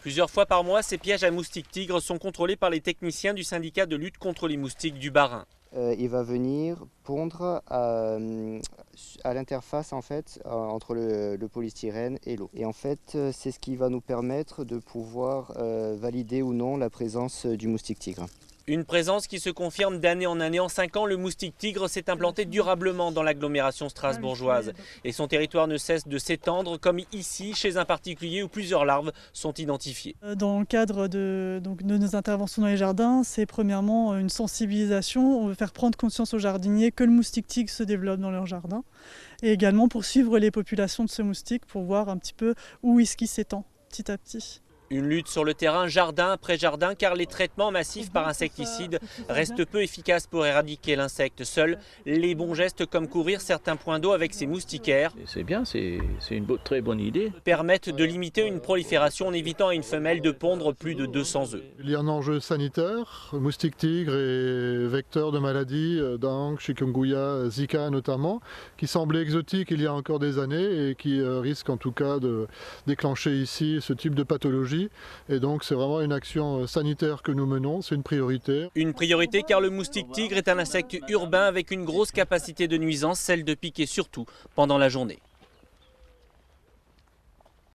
Plusieurs fois par mois, ces pièges à moustiques tigres sont contrôlés par les techniciens du syndicat de lutte contre les moustiques du Bas-Rhin. Il va venir pondre à l'interface en fait, entre le polystyrène et l'eau. Et en fait, c'est ce qui va nous permettre de pouvoir valider ou non la présence du moustique tigre. Une présence qui se confirme d'année en année. En 5 ans, le moustique tigre s'est implanté durablement dans l'agglomération strasbourgeoise. Et son territoire ne cesse de s'étendre, comme ici, chez un particulier où plusieurs larves sont identifiées. Dans le cadre de nos interventions dans les jardins, c'est premièrement une sensibilisation. On veut faire prendre conscience aux jardiniers que le moustique tigre se développe dans leur jardin. Et également pour suivre les populations de ce moustique, pour voir un petit peu où est-ce qu'il s'étend petit à petit. Une lutte sur le terrain, jardin après jardin, car les traitements massifs par insecticides restent peu efficaces pour éradiquer l'insecte. Seuls les bons gestes comme couvrir certains points d'eau avec ces moustiquaires C'est bien, c'est une très bonne idée. permettent de limiter une prolifération en évitant à une femelle de pondre plus de 200 œufs. Il y a un enjeu sanitaire, moustique tigre et vecteur de maladies, dengue, chikungunya, Zika notamment, qui semblaient exotiques il y a encore des années et qui risquent en tout cas de déclencher ici ce type de pathologie. Et donc c'est vraiment une action sanitaire que nous menons, c'est une priorité. Une priorité car le moustique tigre est un insecte urbain avec une grosse capacité de nuisance, celle de piquer surtout pendant la journée.